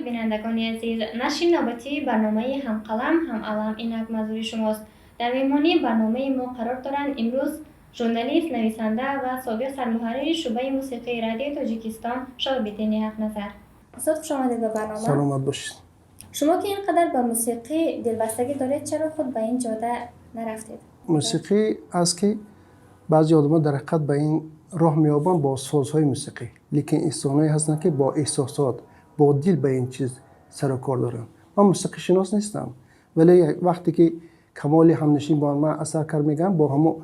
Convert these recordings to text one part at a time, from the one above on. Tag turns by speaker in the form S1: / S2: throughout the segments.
S1: بینندگان عزیز، نشر نوبتی برنامه هم قلم هم علم اینک منظور شماست. در میهمانی برنامه ما قرار دارند امروز ژورنالیست، نویسنده و سابق سرمحرر شعبه موسیقی رادیو تاجیکستان شاه بیتینی حق نظر. استاد خوش آمدید به برنامه.
S2: سلامت باشید.
S1: شما که اینقدر به موسیقی دلبستگی دارید، چرا خود به این جاده نرفتید؟
S2: موسیقی است که بعضی آدم‌ها در حقیقت به این راه می‌یابند با سازهای موسیقی، لیکن انسان‌هایی هستند که با احساسات، با دل به این چیز سر و کار دارند. من موسیقی شناس نیستم، ولی وقتی که کمال همنشین با من اثر کار میگم، با همون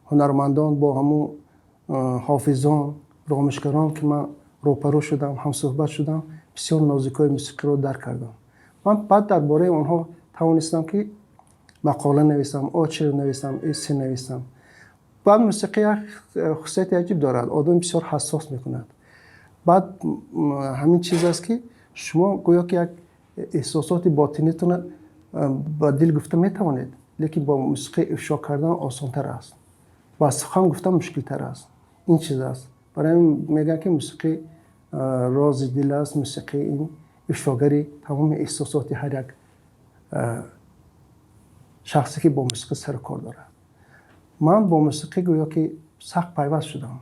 S2: هنرمندان، با همون حافظان، رامشگران که من روپرو شدم، هم صحبت شدم، بسیار نازکای موسیقی رو درک کردم. من بعد درباره اونها توانستم که مقاله نویسم، آچر نویسم، ایسه نویسم. بعد موسیقی خصوصیت عجیب دارد، آدم بسیار حساس میکند. بعد همین چیز است که شما گویا که یک احساسات باطنیتون با دل گفته میتوانید، لیکن با موسیقی افشا کردن آسان تر است، با سخن گفتن مشکل تر است. این چیز است، برای این میگن که موسیقی راز دل است. موسیقی این افشاگری تمام احساسات هر یک شخصی که با موسیقی سر کار دارد. من با موسیقی گویا که سخت پیوست شدم،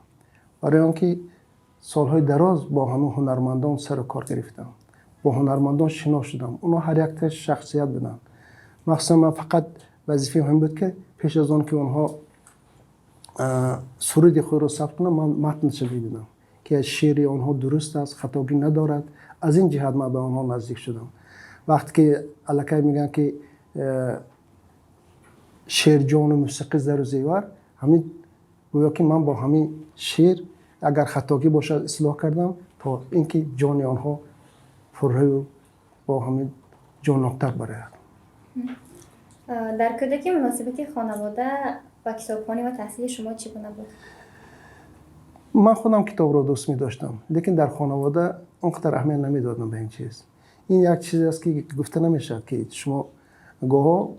S2: برای آنکه سالهای دراز با همه هنرمندان سر و کار گرفتم، با هنرمندان شنا شدم. اونا هر یک تا شخصیت بدن. مخصوصا من فقط وظیفه هم بود که پیش از آن که اونها سرود خود را ثبت کنم، من متنش ببینم که شعر آنها درست است، خطاگی ندارد. از این جهت من به آنها نزدیک شدم. وقتی که الکی میگن که شعر جان و موسیقی زر و زیور، همین گویا که من با همین شعر اگر خطاگی باشد اصلاح کردم تا اینکه جان آنها فرهی و با همین جان‌ناکتر برآید.
S1: در کودکی مناسبت خانواده و کتابخوانی و تحصیل شما چی گونه بود؟
S2: من خودم کتاب را دوست می داشتم، لیکن در خانواده اونقدر اهمیت نمی دادم به این چیز. این یک چیزی است که گفته نمیشه که شما گاها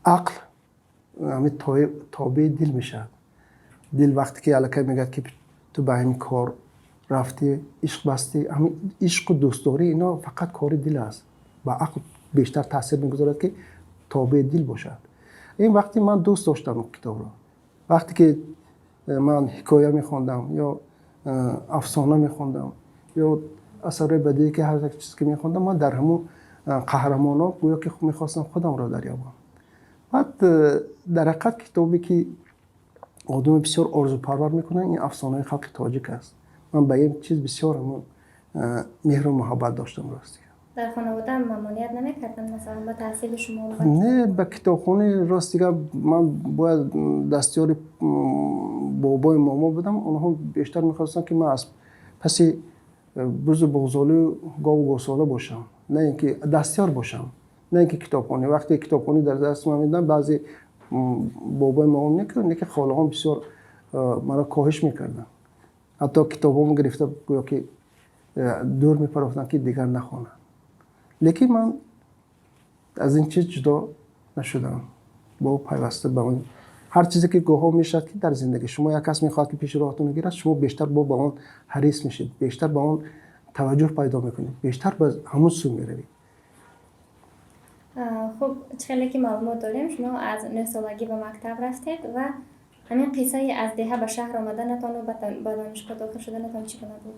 S2: عقل همین تابع دل میشه. دل وقتی که الکی میگه که تو به این کار رفتی، عشق بستی، همین عشق و دوستداری اینا فقط کار دل است. با عقل بیشتر تاثیر میگذارد که تابع دل باشد. این وقتی من دوست داشتم کتاب را، وقتی که من حکایه میخوندم یا افسانه میخوندم یا اثر بدیعی که هر یک چیزی که میخوندم، من در همون قهرمانا گویا که میخواستم خودم را دریابم. بعد در حقیقت کتابی که آدم بسیار آرزو پرور میکنه این افسانه خلق تاجیک است. من به این چیز بسیار مهر و محبت داشتم. راستی
S1: در خانواده هم ممانعت نمیکردن مثلا با تحصیل شما؟
S2: نه، به کتابخانه راستی من باید دستیار بابای ماما بدم. اونها بیشتر میخواستن که من از پس بز و بغزالی گاو و گوساله باشم، نه اینکه دستیار باشم، نه اینکه کتابخانه. وقتی کتابخانه در دست من میدن، بعضی بابای ماما میگن که خاله‌ام بسیار مرا کاهش میکردن، حتی کتابامو گرفته گویا که دور میپرفتن که دیگر نخوانم. لیکن من از این چیز جدا نشدم، با پیوسته به اون هر چیزی که گوها میشد که در زندگی شما یک کس میخواد که پیش راهتون گیرد، شما بیشتر با اون حریص میشید، بیشتر با اون توجه پیدا میکنید، بیشتر به همون سو میروید.
S1: خب چقدر که معلومات داریم شما از 9 سالگی به مکتب رفتید و همین قصه از دهه به شهر آمدنتان و به دانشگاه داخل شدنتان چی گونه بود؟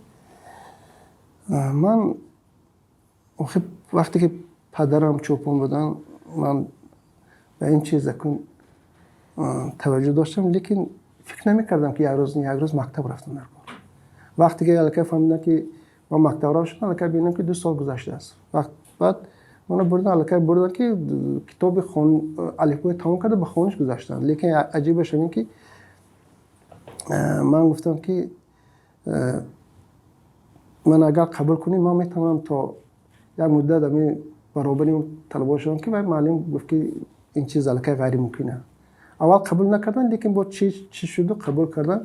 S2: من وقتی که پدرم چوپان بودن، من به این چیز توجه داشتم، لیکن فکر نمی‌کردم که یک روز مکتب رفتم در کار. وقتی که الکی فهمیدم که من مکتب رفتم شدم، الکی ببینم که 2 سال گذشته است. بعد من بردن که کتاب الفبای تمام کرده به خوانش گذاشتن. لیکن عجیبش اینه که من گفتم که من اگر قبول کنیم من میتونم تا یک مدت امی برابری طلبه شدم که معلم گفت که این چیز الکی غیر ممکنه. اول قبول نکردن، لیکن با چی شده قبول کردن.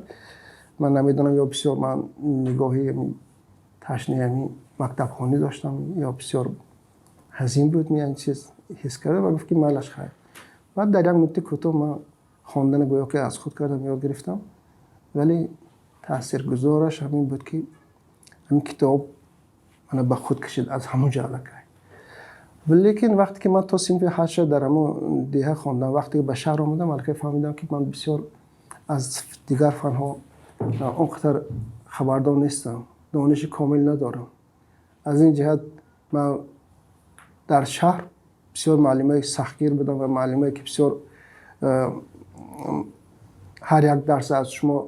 S2: من نمیدونم یا بسیار من نگاهی تشنه مکتب خوانی داشتم یا بسیار هزینه بود این چیز حس کرده و گفت که مالش خیر. بعد در یک مدت کوتاه من خواندن گویا که از خود کردم یاد گرفتم، ولی تاثیرگذارش همین بود که همین کتاب من به خود کشید از همونجا الکی. ولیکن وقتی که من تا صنف 8 در همون دیه خواندم، وقتی که به شهر آمدم الکی فهمیدم که من بسیار از دیگر فنها اونقدر خبردار نیستم، دانش کامل ندارم. از این جهت من در شهر بسیار معلمای سختگیر بودم و معلمایی که بسیار هر یک درس از شما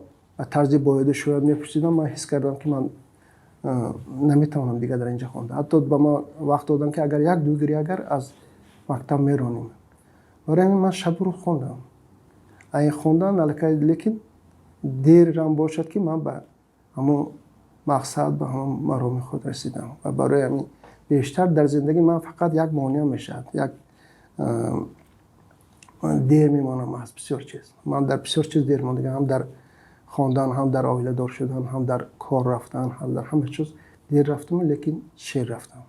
S2: طرز باید شاید میپرسیدم. من حس کردم که من نمیتونم دیگه در اینجا خوندم. حتی به ما وقت دادن که اگر یک دو گری اگر از مکتب میرونیم. برای من شب رو خوندم. این خوندن الکی، لیکن دیر هم باشد که من به همون مقصد به همون مرام خود رسیدم و برای همین بیشتر در زندگی من فقط یک مانع میشد، یک دیر میمانم از بسیار چیز. من در بسیار چیز دیر ماندم، هم در خواندن، هم در عائله دار شدن، هم در کار رفتن، هم در همه چیز دیر رفتم، لیکن شیر رفتم.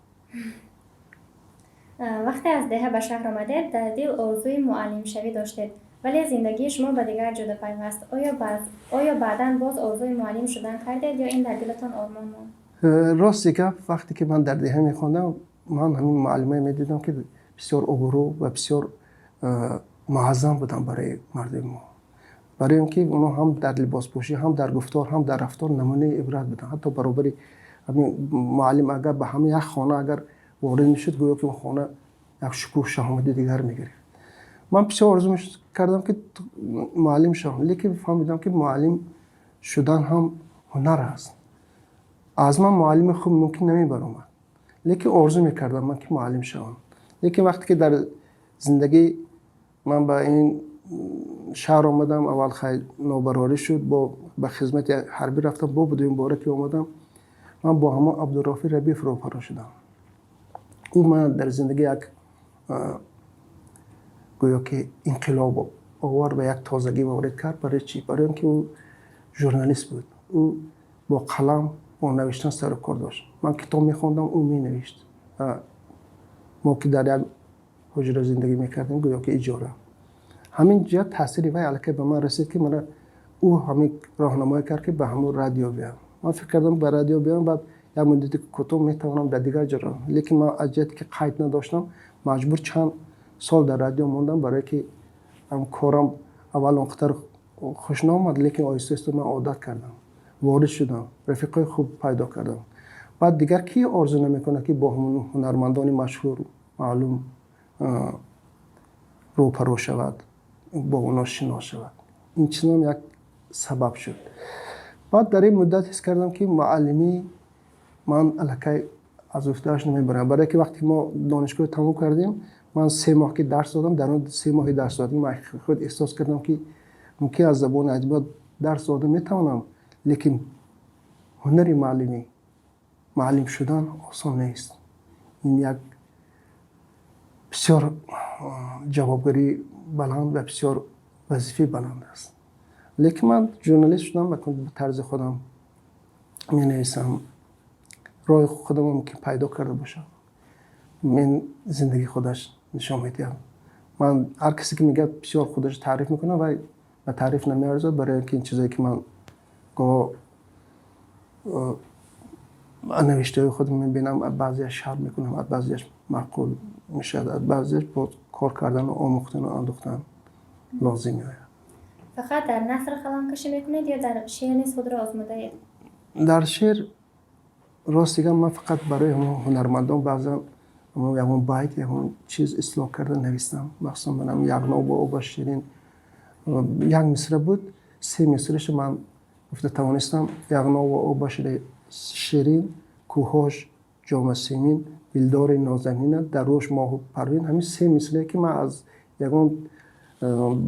S1: وقتی از دهه به شهر آمدید در دل آرزوی معلم شوی داشتید، ولی زندگی شما به دیگر جدا پیوست. آیا بعداً باز آرزوی معلم شدن کردید یا این در دلتان آرمان ماند؟
S2: راست دیگه وقتی که من در دهه میخواندم من همین معلمای میدیدم که بسیار ابرو و بسیار معظم بودن برای مردم ما، برای اینکه اونا هم در لباس پوشی، هم در گفتار، هم در رفتار نمونه عبرت بودن. حتی برابری همین معلم اگر به همین یک خانه اگر وارد میشد گویا که اون خانه یک شکوه شهامت دیگر میگرفت. من بسیار آرزو کردم که معلم شوم، لیکن فهمیدم که معلم شدن هم هنر است. از من معلم خوب ممکن نمیبرم، لیکن آرزو میکردم من که معلم شوم. لیکن وقتی که در زندگی من به این شهر آمدم، اول خیلی نابرابری شد، به خدمت حربی رفتم، با بدون باره که آمدم من با همون عبدالرافی ربیع فروپرا شدم. او من در زندگی یک گویا که انقلاب آورد و یک تازگی وارد کرد. برای چی؟ برای اینکه او ژورنالیست بود، او با قلم با نوشتن سر و کار داشت. من کتاب میخوندم، او مینوشت. ما که در یک حجره زندگی میکردیم گویا که اجاره. همین جهت تأثیری وی الکی به من رسید که من او همین راهنمایی کرد که به همون رادیو بیام. من فکر کردم به رادیو بیام، بعد یک مدت کوتاه میتوانم در دیگر جا. لیکن من از جهتی که قید نداشتم مجبور چند سال در رادیو موندم، برای که هم کارم اول اونقدر خوش نامد، لیکن آهسته آهسته من عادت کردم، وارد شدم، رفیقای خوب پیدا کردم. بعد دیگر کی آرزو نمیکنه که با همون هنرمندان مشهور معلوم روپرو شود، با اونا شناس شود. این چنان یک سبب شد. بعد در این مدت حس کردم که معلمی من الکی از افتادش نمیبرم، برای که وقتی ما دانشگاه تموم کردیم من 3 ماه که درس دادم، در اون 3 ماه درس دادم من خود احساس کردم که ممکن از زبان ادبیات درس دادم میتونم، لیکن هنری معلم شدن آسان نیست. این یک بسیار جوابگری بلند و بسیار وظیفه بلند است. لیکن من ژورنالیست شدم و به طرز خودم می نویسم، راه خودم ممکن پیدا کرده باشم. من زندگی خودش نشان میدم. من هر کسی که میگه بسیار خودش تعریف میکنه و به تعریف نمیارزد، برای اینکه این چیزایی که من نوشته خودم میبینم بعضیش شرم میکنم، بعضیش معقول میشه، بعضیش با کار کردن و آموختن و اندوختن لازم میآید.
S1: فقط در نثر قلم کشی میکنید یا در شعر نیز خود را آزموده اید؟
S2: در شعر راست دیگه من فقط برای همون هنرمندان بعضا همون بیت همون چیز اصلاح کرده نوشتم. مثلا منم یغنا با او شیرین یک مصرع بود، 3 مصرعش من گفته توانستم یغنا و او شیرین، کوهاش جام سیمین، دلدار نازنین، در روش ماه و پروین. همین 3 مصرعی که من از یگان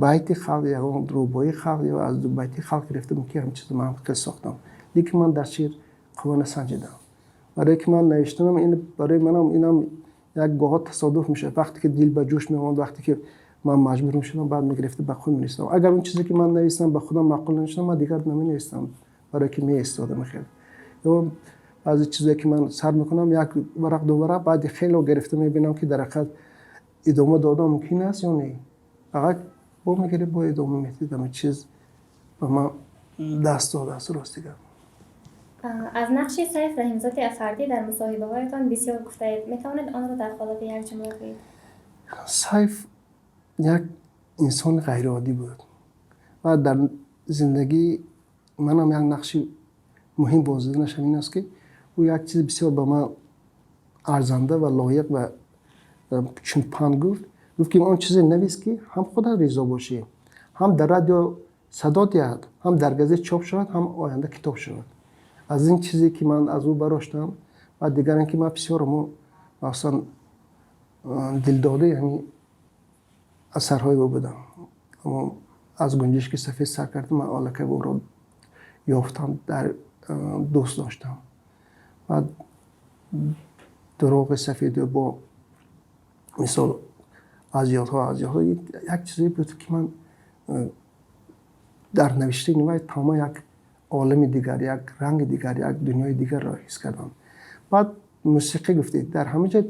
S2: بیت خلق، یگان روبایی خلق یا از دو بیتی خلق گرفتم که همین چیز من خیلی ساختم. لیکن من در شعر خوب نسنجیدم، برای که من نوشتم این برای منم اینم یک گاه تصادف میشه. وقتی که دل به جوش میاد، وقتی که من مجبور میشدم بعد میگرفته به خود می‌نویسم. اگر اون چیزی که من نوشتم به خودم معقول نشد من دیگر نمی‌نویسم، برای که می‌ایستادم خیلی. یا بعضی چیزایی که من سر میکنم یک ورق دو ورق بعد خیلی گرفته میبینم که در حقیقت ادامه دادن ممکن است یا نه. فقط با میگیره با ادامه میدیدم چیز به من دست داده است. راست دیگه
S1: از نقش سیف رحیمزاده افردی در مصاحبه هایتان بسیار گفته اید. می توانید آن را در قالب یک جمله بگویید؟
S2: سیف یک انسان غیر عادی بود و در زندگی من هم یک نقش مهم بازی داشتم. این است که او یک چیز بسیار به من ارزنده و لایق و چون پند گفت که آن چیزی نویس که هم خود رضا باشه، هم در رادیو صدا دهد، هم در گازه چاپ شود، هم آینده کتاب شود. از این چیزی که من از او براشتم و دیگر اینکه من بسیار مثلا دل داده یعنی اثرهای او بدم. اما از گنجشک سفید سر کردم من آلکه او را یافتم، در دوست داشتم و دروغ سفید با مثال از یادها یک چیزی بود که من در نوشته نوای تمام یک عالم دیگر، یک رنگ دیگر، یک دنیای دیگر را حس کردم. بعد موسیقی گفتید در همه جا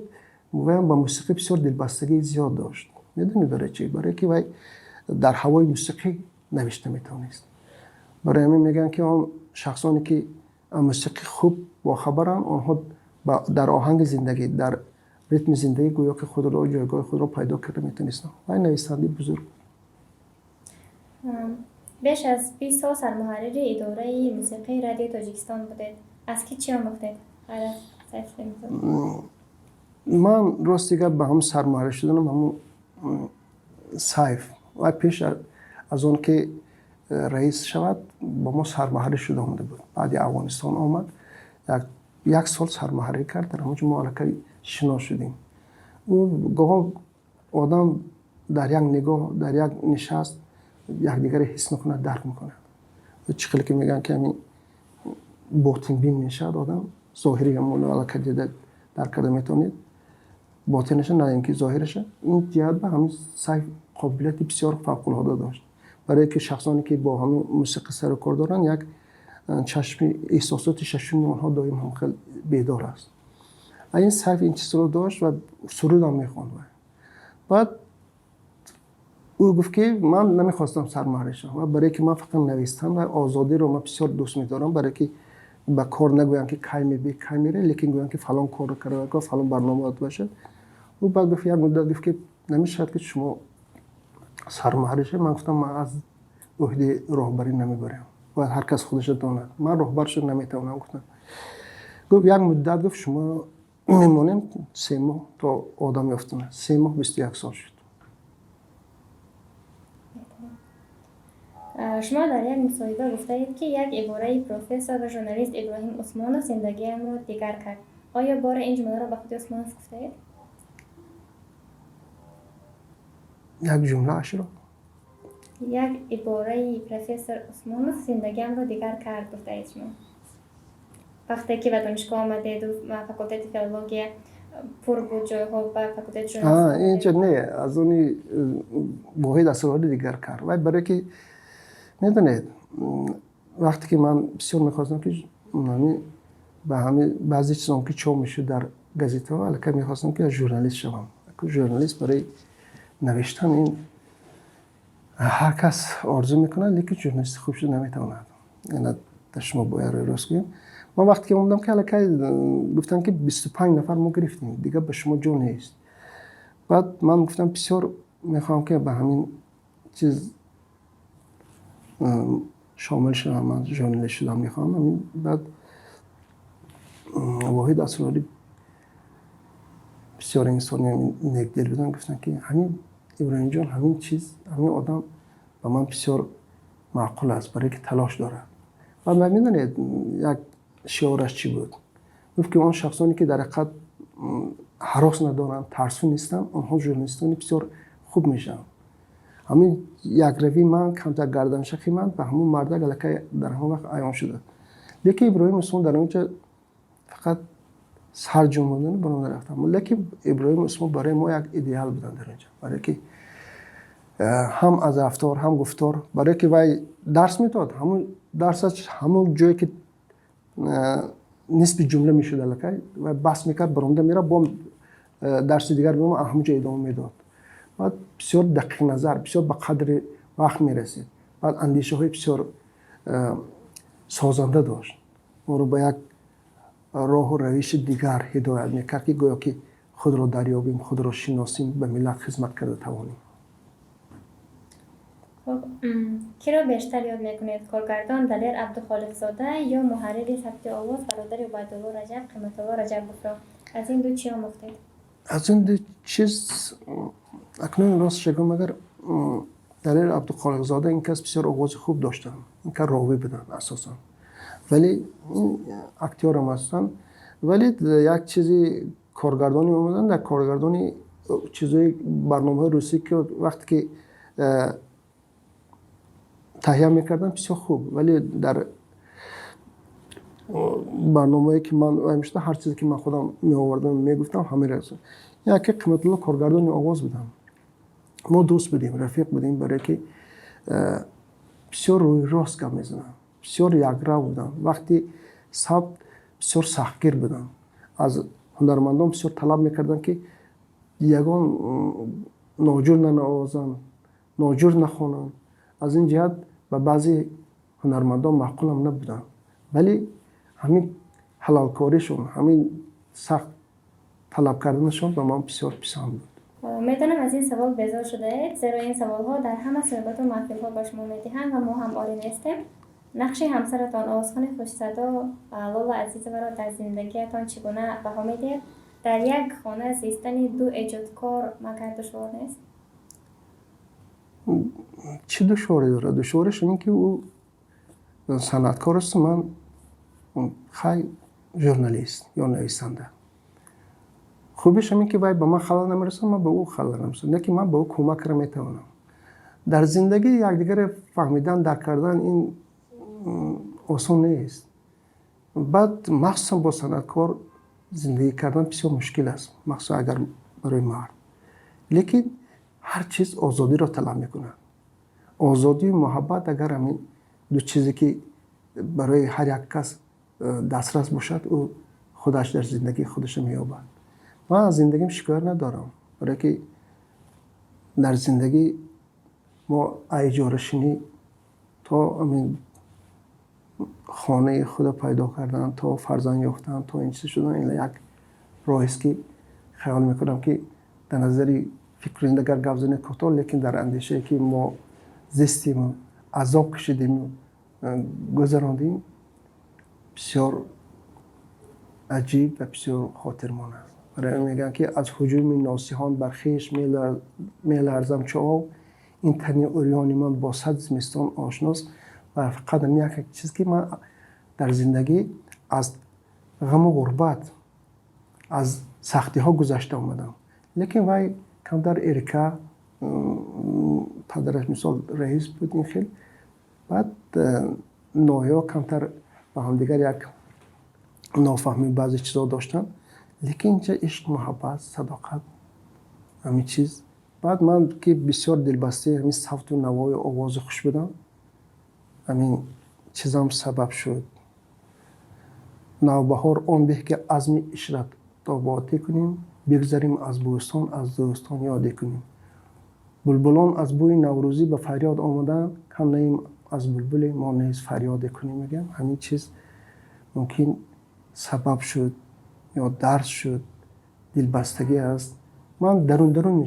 S2: ویم با موسیقی بسیار دلبستگی زیاد داشت. میدونید برای چی؟ برای که وای در هوای موسیقی نوشته میتونست. برای همین میگن که آن شخصانی که موسیقی خوب با خبرن آنها در آهنگ زندگی، در ریتم زندگی گویا که خود را جایگاه خود را پیدا کرده میتونستن. و نویسنده بزرگ.
S1: بیش از 20 سال سرمحرر اداره موسیقی رادیو تاجیکستان بودید. از کی چی آموختید؟
S2: من راست دیگه به هم سرمحرر شدم همون سیف و پیش از اون که رئیس شود با ما سرمحرر شده آمده بود. بعد افغانستان آمد یک سال سرمحرری کرد، در همونجا ما علاقه شنا شدیم. اون گاه آدم در یک نگاه، در یک نشست یک دیگر حس میکنه، درک میکنه. چقدر که میگن که همین باطن بین میشد آدم، ظاهری هم علاقه دیده درک کرده میتونید، باطنش نه اینکه ظاهرش. این جهت به همین سعی قابلیت بسیار فوق العاده داشت برای که شخصانی که با همین موسیقی سر و کار دارن یک چشم احساسات ششمی آنها دائم هم خیلی بیدار است. این سعی این چیز رو داشت و سرود هم میخواند. بعد او گفت که من نمیخواستم سرمحرر شم و برای که من فقط نوشتم و آزادی رو من بسیار دوست میدارم، برای که با کار نگویم که کی میبی کی میره، لیکن گویم که فلان کار رو کرده که فلان برنامه باشه. او بعد گفت یک مدت گفت که نمیشه که شما سرمحرر شید. من گفتم من از عهده راهبری نمیبرم و هر کس خودش داند، من راهبرش نمیتونم. گفتم گفت یک مدت گفت شما میمونیم 3 ماه تا آدم یافتن. 3 ماه 21 سال شد.
S1: شما در یک مصاحبه گفته اید که یک عباره پروفسور و ژورنالیست ابراهیم عثمانوف زندگیم را دیگر کرد. آیا بار این جمله را به خود عثمانوف گفته اید؟
S2: یک جمله اش را
S1: یک عباره پروفسور عثمانوف زندگیم را دیگر کرد گفته اید شما. وقتی که به دانشگاه آمدید و فاکولته فیلولوژی پر بود جایها و فاکولته ژورنالیسم
S2: اینجا نه، از اونی واحد اصلا دیگر کرد. و برای که میدونید وقتی که من بسیار میخواستم که به همین بعضی چیزام که چاپ میشد در گازیته ها البته میخواستم که ژورنالیست شوم. ژورنالیست برای نوشتن این هر کس آرزو میکنه، لیکن ژورنالیست خوب شد نمیتواند. اینا در شما باید راست بگم. من وقتی که اومدم که البته گفتن که 25 نفر ما گرفتیم دیگه به شما جا نیست. بعد من گفتم بسیار میخوام که به همین چیز شامل شدم، من ژورنالیست شدم میخوام. همین بعد واحد اسراری بسیار انسانی نیک دل بودن، گفتن که همین ابراهیم جان همین چیز، همین آدم به من بسیار معقول است برای که تلاش داره. و من میدونید یک شعارش چی بود؟ گفت که اون شخصانی که در حقیقت هراس ندارن، ترسو نیستن، اونها ژورنالیستانی بسیار خوب میشن. همین یک روی من کمتر گردن شخی من به همون مرده گلکه در همون وقت عیان شده. لیکن ابراهیم عثمان در اونجا فقط سر جنباندن برام رفتم، لیکن ابراهیم عثمان برای ما یک ایدئال بودن در اونجا، برای که هم از رفتار هم گفتار، برای که وای درس میداد، همون درسش همون جایی که نسبی جمله میشد الکه و بحث میکرد برونده میره با درس دیگر به ما همونجا ادامه میداد. بعد بسیار دقیق نظر، بسیار به قدر وقت میرسید. بعد اندیشه های بسیار سازنده داشت ما رو به یک راه و روش دیگر هدایت میکرد که گویا که خود را دریابیم، خود را شناسیم، به ملت خدمت کرده توانیم.
S1: خب کی را بیشتر یاد میکنید؟ کارگردان دلیر عبدالخالق زاده یا محرر ثبت آواز برادر عبیدالله رجب قیمت‌آوا رجب گفرا؟ از این دو چی آموختید؟
S2: از این دو چیز اکنون راست شگم اگر دلیر عبدالخالق زاده این کس بسیار آواز خوب داشتن، این که راوی بدن اساسا، ولی این اکتیار هم هستن. ولی یک چیزی کارگردانی اومدن، در کارگردانی چیزای برنامه روسی که وقتی که تهیه میکردن بسیار خوب، ولی در برنامه‌ای که من همیشه هر چیزی که من خودم می آوردم میگفتم همه راست. یا که قیمت الله کارگردانی آواز بدم. ما دوست بودیم، رفیق بودیم، برای که بسیار روی راست گپ میزنم، بسیار یکرو بودم. وقتی ثبت بسیار سختگیر بودم، از هنرمندان بسیار طلب میکردن که یگان ناجور ننوازن، ناجور نخوانن. از این جهت به بعضی هنرمندان معقول هم نبودن، ولی همین حلال کاریشون، همین سخت طلب کردنشون به من بسیار پسند بود.
S1: میدانم از این سوال بیزار شده اید، زیرا این سوال ها در همه صحبت و محفل ها به شما میدهند و ما هم آری نیستیم. نقش همسرتان آوازخوان خوش صدا لالا عزیز مرا در زندگیتان چگونه بها میدهید؟ در یک خانه زیستن دو ایجادکار مگر دشوار نیست؟
S2: چه دشواری داره؟ دشوارش اینه که او صنعتکار است، من خیلی ژورنالیست یا نویسنده. خوبیش همین که وای به من خلل نمیرسه، من به او خلل نمیرسه، نه که من به او کمک را میتوانم. در زندگی یکدیگر فهمیدن، درک کردن این آسان نیست. بعد مخصوصا با صنعتکار زندگی کردن بسیار مشکل است، مخصوصا اگر برای مرد. لیکن هر چیز آزادی را طلب میکنه. آزادی و محبت اگر همین دو چیزی که برای هر یک کس دسترس باشد، او خودش در زندگی خودش مییابد. من از زندگیم شکایت ندارم، برای که در زندگی ما اجاره‌شینی تا همین خانه خود پیدا کردن، تا فرزند یافتن، تا این چیز شدن، این یک راهی است که خیال میکنم که در نظر فکرنده اگر گپ زنی کوتاه، لیکن در اندیشه که ما زیستیم، عذاب کشیدیم، گذراندیم، بسیار عجیب و بسیار خاطرمان است. برای میگن که از هجوم ناسیحان بر خویش میلرزم چو آب، این تن عریان من با صد زمستان آشناست. و فقط یک چیز که من در زندگی از غم و غربت، از سختی ها گذشته اومدم. لیکن وای کم در ایرکا پدرش مثال رئیس بود این خیلی، بعد نویا کمتر با هم دیگر یک نافهمی بعضی چیزا داشتن، لیکن اینجا عشق، محبت، صداقت، همین چیز. بعد من که بسیار دلبسته همین صوت و نوای آواز خوش بدم، همین چیزام سبب شد نوبهار آن به که عزم اشرت آبادی کنیم، بگذاریم از بوستان، از دوستان یادی کنیم. بلبلان از بوی نوروزی به فریاد آمدن، کم نیم از بلبل ما نیز فریاد کنیم. میگم همین چیز ممکن سبب شد یا درس شد، دلبستگی است. من درون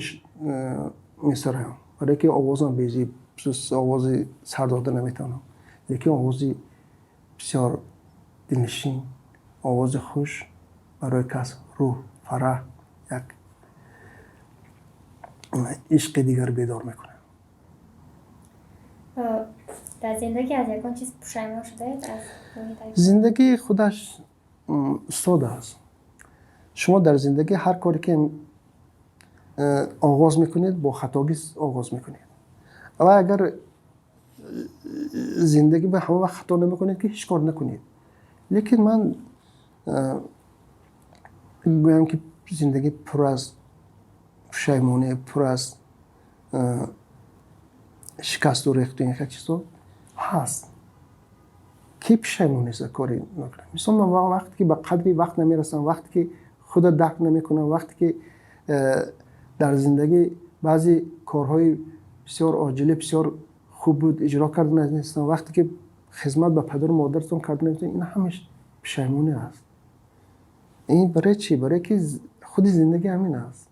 S2: میسرایم، برای که آوازم بیزی آواز سر داده نمیتونم، لیکن آوازی بسیار دلنشین، آواز خوش برای کس روح، فرح، یک عشق دیگر بیدار میکنه.
S1: در زندگی از یکان چیز پشیمان شده اید؟
S2: زندگی خودش ساده است. شما در زندگی هر کاری که آغاز میکنید با خطاگی آغاز میکنید، و اگر زندگی به همه وقت خطا نمیکنید که هیچ کار نکنید. لیکن من گویم که زندگی پر از پشیمانی، پر از شکست و ریخت و این چیزا هست. کی پشیمانی است کاری نکنه؟ مثلا من وقتی که به قدری وقت نمیرسم، وقتی که خود درک نمیکنم، وقتی که در زندگی بعضی کارهای بسیار عاجلی بسیار خوب بود اجرا کردن نمی‌تونم، وقتی که خدمت به پدر و مادرتون کردن نمی‌تونم، این همش پشیمانی است. این برای چی؟ برای که خود زندگی همین است.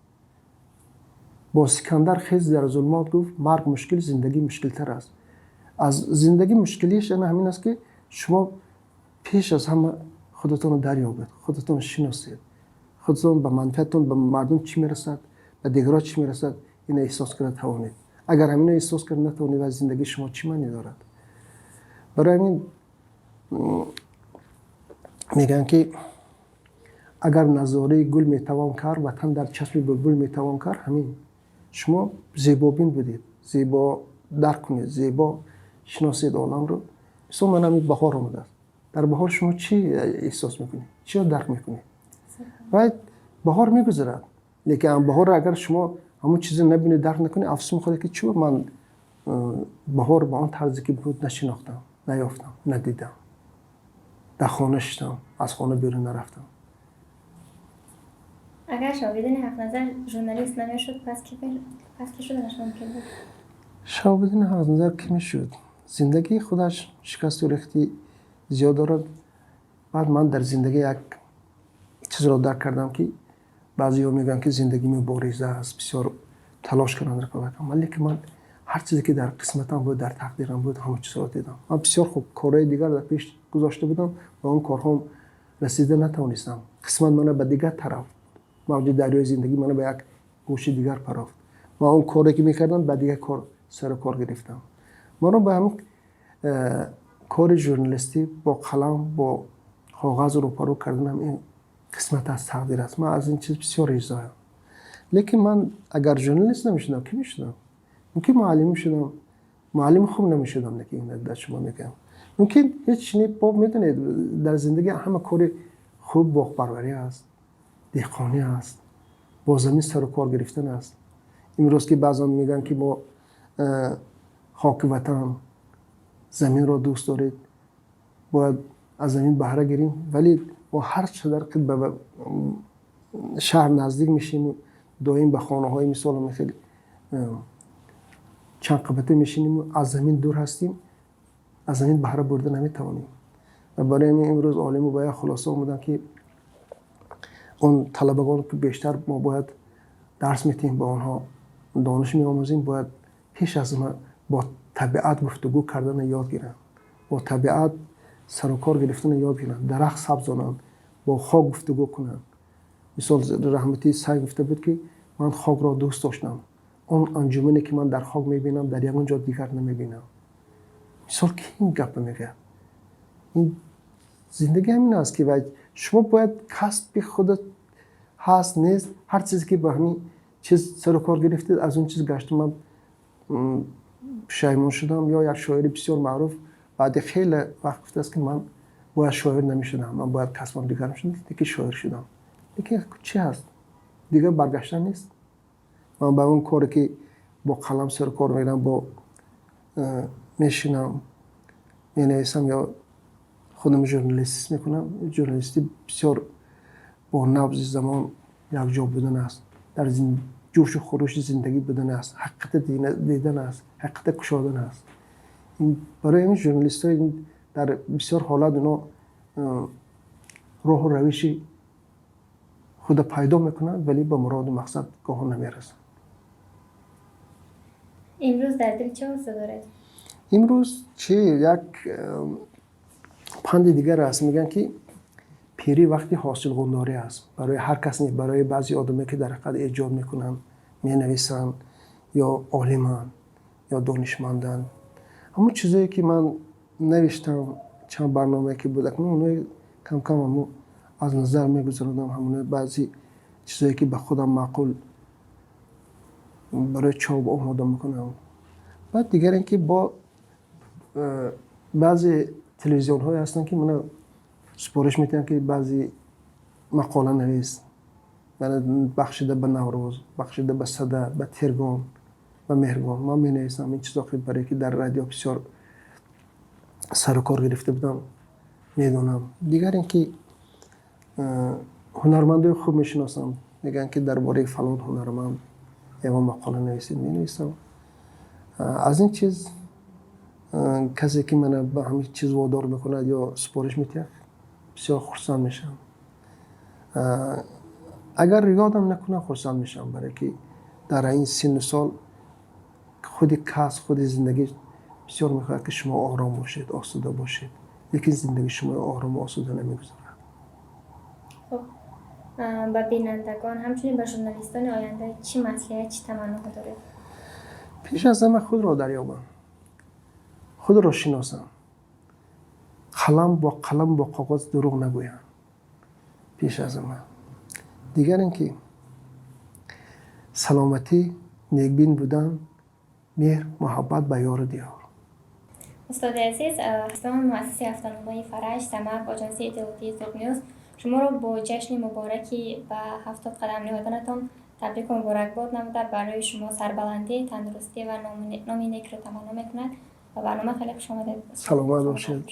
S2: با سکندر خیز در ظلمات گفت مرگ مشکل، زندگی مشکل تر است. از زندگی مشکلیش همین است که شما پیش از همه خودتون رو دریابید، خودتون رو شناسید، خودتون به منفعتون به مردم چی میرسد، به دیگران چی میرسد، این احساس کنید توانید. اگر همین احساس کنید نتوانید از زندگی شما چی معنی دارد؟ برای همین میگن که اگر نظاره گل میتوان کرد وطن در چشم بلبل میتوان کرد. همین شما زیبا بین بودید، زیبا درک کنید، زیبا شناسید عالم رو. مثلا من همین بهار آمده است. در بهار شما چی احساس میکنید؟ چی رو درک میکنید؟ باید بهار میگذرد، لیکن بهار اگر شما همون چیزی نبینید، درک نکنید، افسوس میخواد که چرا من بهار با آن طرزی که بود نشناختم، نیافتم، ندیدم، در خانه شدم، از خانه بیرون نرفتم.
S1: اگر شاهدین حق نظر ژورنالیست نمیشد پس کی شدنش ممکن بود؟
S2: شاهدین حق نظر کی میشد؟ زندگی خودش شکست و ریختی زیاد دارد. بعد من در زندگی یک چیز را درک کردم که بعضی‌ها میگن که زندگی مبارزه است، بسیار تلاش کردم رقابت کنم، ولی که من هر چیزی که در قسمتم بود، در تقدیرم بود، همه چیز را دیدم. من بسیار خوب کارهای دیگر در پیش گذاشته بودم و اون کارها رسیده نتوانستم. قسمت من به دیگر طرف، موج دریای زندگی من به یک گوش دیگر پرافت. من اون کاری که میکردم به دیگر کار سر کار گرفتم. من به همین کار ژورنالیستی با قلم با کاغذ رو پرو کردنم این قسمت از تقدیر است. من از این چیز بسیار رضایم. لیکن من اگر ژورنالیست نمیشدم کی میشدم؟ ممکن معلم میشدم، معلم خوب نمیشدم. لیکن این در شما میگم ممکن هیچ چیزی پاپ میدونید در زندگی همه کار خوب باغ است، دهقانی است، با زمین سر و کار گرفتن است. امروز که بعضا میگن که ما خاک وطن زمین را دوست دارید، باید از زمین بهره گیریم، ولی با هر چقدر که به شهر نزدیک میشیم دائم به خانه های مثال مثل چند قبطه میشینیم، از زمین دور هستیم، از زمین بهره برده نمیتوانیم. و برای همین امروز عالم و باید خلاصه آمدن که اون طلبگان که بیشتر ما باید درس میتیم با آنها دانش میآموزیم، باید پیش از ما با طبیعت گفتگو کردن یاد گیرن، با طبیعت سر و کار گرفتن یاد گیرن، درخت سبزانن، با خاک گفتگو کنن. مثال رحمتی سعی گفته بود که من خاک را دوست داشتم، اون انجمنی که من در خاک میبینم در یگان جا دیگر نمیبینم. مثال که این گپ میگه، این زندگی همین است که شما باید کسب خودت هست نیست، هر چیزی که به همین چیز سر و کار گرفتید از اون چیز گشتم. من پشیمان شدم. یا یک شاعر بسیار معروف بعد خیلی وقت گفته است که من باید شاعر نمیشدم، من باید کسبم دیگر میشدم، دیگه شاعر شدم. دیگه چی هست؟ دیگه برگشتن نیست. من به اون کاری که با قلم سر کار میرم، با میشینم مینویسم یا خودم ژورنالیستی میکنم، ژورنالیستی بسیار با نبض زمان یک جا بودن است، در جوش و خروش زندگی بودن است، حقیقت دیدن است، حقیقت کشادن است. برای این ژورنالیست ها در بسیار حالات اینا راه و روشی خود پیدا میکنن، ولی به مراد و مقصد گاه نمیرسن.
S1: امروز در دل چه حسی دارید؟
S2: امروز یک پند دیگر است، میگن که پیری وقتی حاصل غنداری است. برای هر کس نیست، برای بعضی آدمایی که در حقیقت ایجاد میکنن، مینویسن، یا عالمان یا دانشمندان. همون چیزایی که من نوشتم چند برنامه که بود اکنون اونو کم کم همون از نظر میگذاردم. همون بعضی چیزایی که به خودم معقول برای چاپ آماده میکنم. بعد دیگر اینکه با بعضی تلویزیون های هستن که من سپارش میتونم که بعضی مقاله نویس من بخشیده به نوروز، بخشیده به صده، به ترگان، به مهرگان من می نویسم. این چیزا خیلی برای که در رادیو بسیار سر و کار گرفته بودم میدونم. دیگر اینکه هنرمندای خوب میشناسم، میگن که درباره فلان هنرمند یا مقاله نویسید، می نویسم. از این چیز کسی که من به همین چیز وادار میکنه یا سپارش میتونه بسیار خرسند میشم. اگر یادم نکنه خرسند میشم، برای که در این سن و سال خود کس خود زندگی بسیار میخواد که شما آرام باشید، آسوده باشید، لیکن زندگی شما آرام و آسوده نمیگذاره.
S1: خب با بینندگان همچنین با ژورنالیستان آینده چی مسئله چی تمناها دارید؟
S2: پیش از همه خود را دریابم، خود را شناسم. قلم با کاغذ دروغ نگویم. پیش از همه دیگر اینکه سلامتی، نیکبین بودن، مهر، محبت به یار دیار.
S1: استاد عزیز، اسلام مؤسسه هفته‌نامه فرج، سمک، آژانس اطلاعاتی سوق‌نیوز شما را با جشن مبارکی و 70 قدم نهادنتان تبریک و مبارکباد نموده. برای شما سربلندی، تندرستی و نام نیک را تمنا می‌کند و برنامه خیلی خوش آمدید.
S2: سلامت باشید.